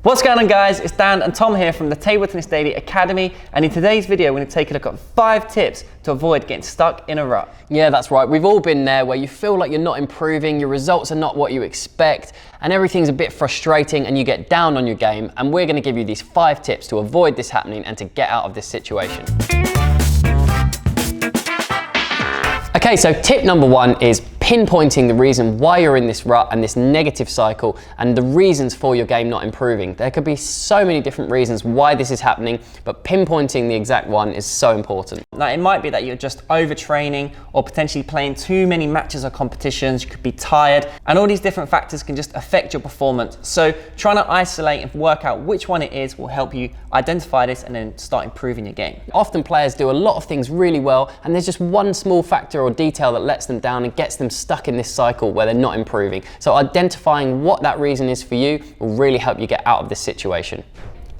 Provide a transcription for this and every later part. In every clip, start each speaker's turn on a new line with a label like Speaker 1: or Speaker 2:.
Speaker 1: What's going on, guys? It's Dan and Tom here from the Table Tennis Daily Academy, and in today's video we're going to take a look at 5 tips to avoid getting stuck in a rut.
Speaker 2: Yeah, that's right. We've all been there where you feel like you're not improving, your results are not what you expect, and everything's a bit frustrating and you get down on your game, and we're going to give you these 5 tips to avoid this happening and to get out of this situation. Okay, so tip number 1 is pinpointing the reason why you're in this rut and this negative cycle and the reasons for your game not improving. There could be so many different reasons why this is happening, but pinpointing the exact one is so important.
Speaker 1: Now, it might be that you're just overtraining or potentially playing too many matches or competitions. You could be tired, and all these different factors can just affect your performance. So trying to isolate and work out which one it is will help you identify this and then start improving your game.
Speaker 2: Often players do a lot of things really well, and there's just one small factor or detail that lets them down and gets them stuck in this cycle where they're not improving. So identifying what that reason is for you will really help you get out of this situation.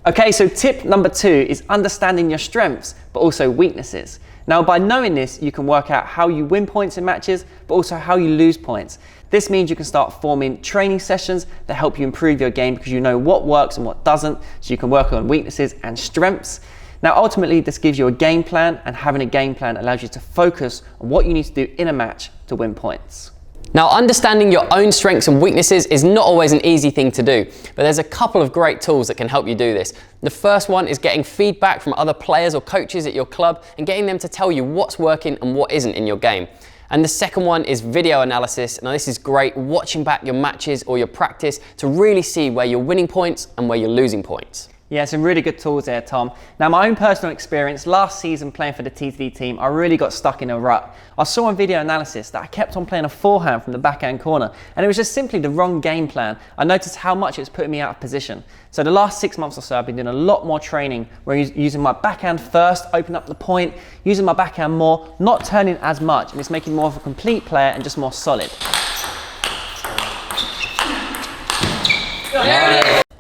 Speaker 1: Okay, so tip number 2 is understanding your strengths, but also weaknesses. Now, by knowing this, you can work out how you win points in matches, but also how you lose points. This means you can start forming training sessions that help you improve your game because you know what works and what doesn't, so you can work on weaknesses and strengths. Now, ultimately, this gives you a game plan, and having a game plan allows you to focus on what you need to do in a match to win points.
Speaker 2: Now, understanding your own strengths and weaknesses is not always an easy thing to do, but there's a couple of great tools that can help you do this. The first one is getting feedback from other players or coaches at your club and getting them to tell you what's working and what isn't in your game. And the second one is video analysis. Now, this is great, watching back your matches or your practice to really see where you're winning points and where you're losing points.
Speaker 1: Yeah, some really good tools there, Tom. Now, my own personal experience, last season playing for the TTD team, I really got stuck in a rut. I saw on video analysis that I kept on playing a forehand from the backhand corner, and it was just simply the wrong game plan. I noticed how much it was putting me out of position. So the last 6 months or so, I've been doing a lot more training where I'm using my backhand first, open up the point, using my backhand more, not turning as much, and it's making more of a complete player and just more solid.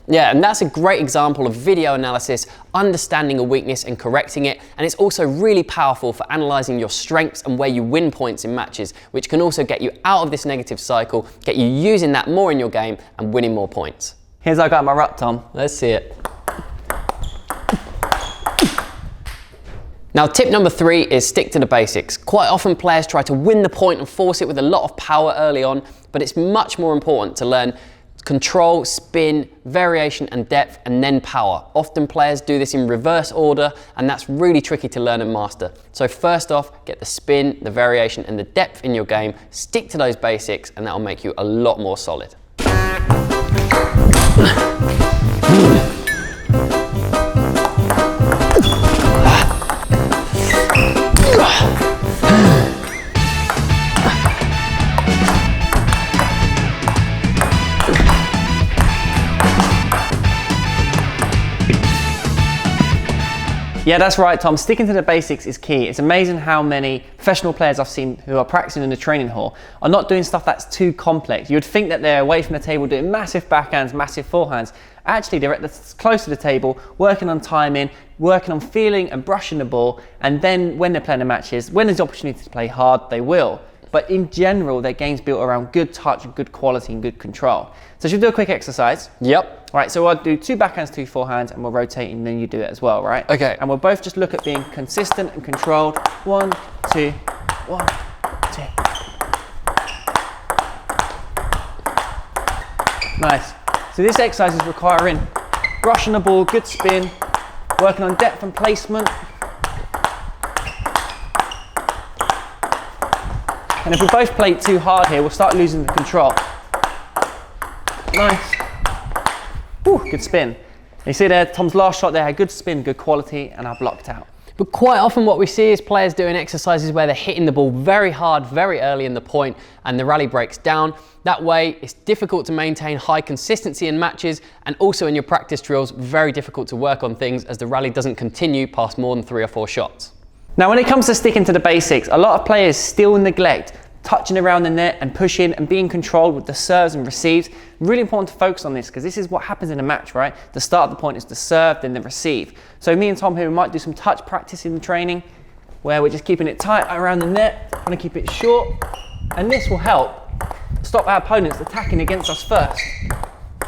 Speaker 2: Yeah, and that's a great example of video analysis, understanding a weakness and correcting it. And it's also really powerful for analysing your strengths and where you win points in matches, which can also get you out of this negative cycle, get you using that more in your game and winning more points.
Speaker 1: Here's how I got my rut, Tom.
Speaker 2: Let's see it. Now, tip number 3 is stick to the basics. Quite often players try to win the point and force it with a lot of power early on, but it's much more important to learn control, spin, variation and depth, and then power. Often players do this in reverse order, and that's really tricky to learn and master. So first off, get the spin, the variation and the depth in your game, stick to those basics, and that'll make you a lot more solid.
Speaker 1: Yeah, that's right, Tom. Sticking to the basics is key. It's amazing how many professional players I've seen who are practicing in the training hall are not doing stuff that's too complex. You would think that they're away from the table doing massive backhands, massive forehands. Actually, they're close to the table, working on timing, working on feeling and brushing the ball, and then when they're playing the matches, when there's opportunity to play hard, they will. But in general, their game's built around good touch, good quality, and good control. So should we do a quick exercise?
Speaker 2: Yep.
Speaker 1: Right, so I'll do 2 backhands, 2 forehands, and we'll rotate, and then you do it as well, right?
Speaker 2: Okay.
Speaker 1: And we'll both just look at being consistent and controlled. 1, 2, 1, 2. Nice. So this exercise is requiring brushing the ball, good spin, working on depth and placement. And if we both play too hard here, we'll start losing the control. Nice. Whew, good spin. You see there, Tom's last shot there had good spin, good quality, and I blocked out.
Speaker 2: But quite often what we see is players doing exercises where they're hitting the ball very hard, very early in the point, and the rally breaks down. That way, it's difficult to maintain high consistency in matches, and also in your practice drills, very difficult to work on things as the rally doesn't continue past more than 3 or 4 shots.
Speaker 1: Now, when it comes to sticking to the basics, a lot of players still neglect touching around the net and pushing and being controlled with the serves and receives. Really important to focus on this because this is what happens in a match, right? The start of the point is the serve, then the receive. So me and Tom here, we might do some touch practice in the training where we're just keeping it tight around the net, trying to keep it short, and this will help stop our opponents attacking against us first.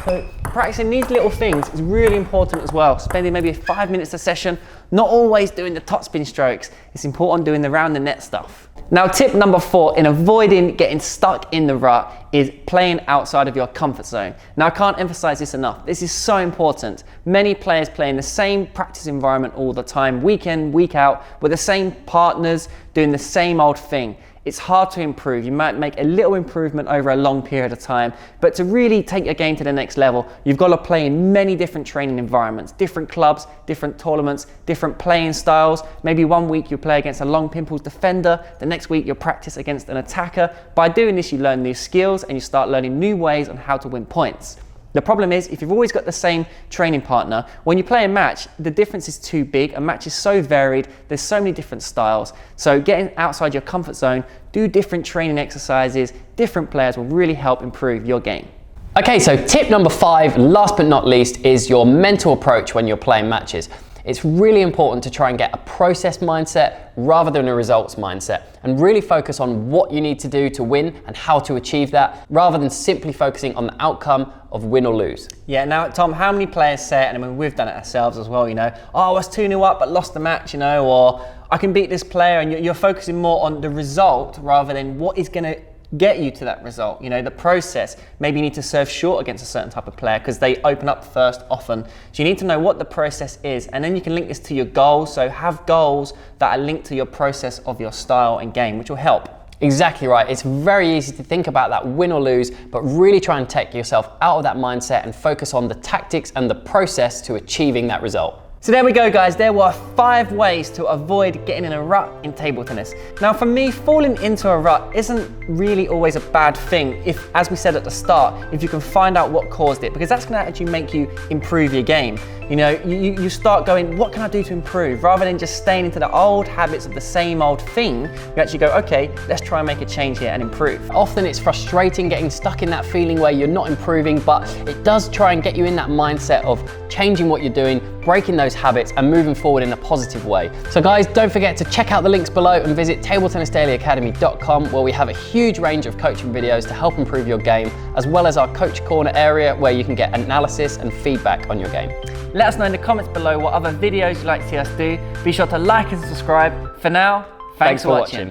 Speaker 1: So practicing these little things is really important as well. Spending maybe 5 minutes a session, not always doing the topspin strokes. It's important doing the round the net stuff. Now, tip number 4 in avoiding getting stuck in the rut is playing outside of your comfort zone. Now, I can't emphasize this enough. This is so important. Many players play in the same practice environment all the time, week in, week out, with the same partners, doing the same old thing. It's hard to improve. You might make a little improvement over a long period of time, but to really take your game to the next level, you've got to play in many different training environments, different clubs, different tournaments, different playing styles. Maybe one week you play against a long pimples defender, the next week you'll practice against an attacker. By doing this, you learn new skills and you start learning new ways on how to win points. The problem is, if you've always got the same training partner, when you play a match, the difference is too big. A match is so varied, there's so many different styles. So getting outside your comfort zone, do different training exercises, different players will really help improve your game.
Speaker 2: Okay, so tip number 5, last but not least, is your mental approach when you're playing matches. It's really important to try and get a process mindset rather than a results mindset, and really focus on what you need to do to win and how to achieve that, rather than simply focusing on the outcome of win or lose.
Speaker 1: Yeah, now Tom, how many players say it, and I mean, we've done it ourselves as well, you know, oh, I was 2-0 up but lost the match, you know, or I can beat this player, and you're focusing more on the result rather than what is going to get you to that result, you know, the process. Maybe you need to serve short against a certain type of player because they open up first often. So you need to know what the process is, and then you can link this to your goals. So have goals that are linked to your process of your style and game, which will help.
Speaker 2: Exactly right. It's very easy to think about that win or lose, but really try and take yourself out of that mindset and focus on the tactics and the process to achieving that result.
Speaker 1: So there we go, guys. There were 5 ways to avoid getting in a rut in table tennis. Now, for me, falling into a rut isn't really always a bad thing if, as we said at the start, if you can find out what caused it, because that's going to actually make you improve your game. You know, you start going, what can I do to improve? Rather than just staying into the old habits of the same old thing, you actually go, okay, let's try and make a change here and improve.
Speaker 2: Often it's frustrating getting stuck in that feeling where you're not improving, but it does try and get you in that mindset of changing what you're doing, breaking those habits and moving forward in a positive way. So guys, don't forget to check out the links below and visit tabletennisdailyacademy.com, where we have a huge range of coaching videos to help improve your game, as well as our Coach Corner area where you can get analysis and feedback on your game.
Speaker 1: Let us know in the comments below what other videos you'd like to see us do. Be sure to like and subscribe. For now, thanks for watching.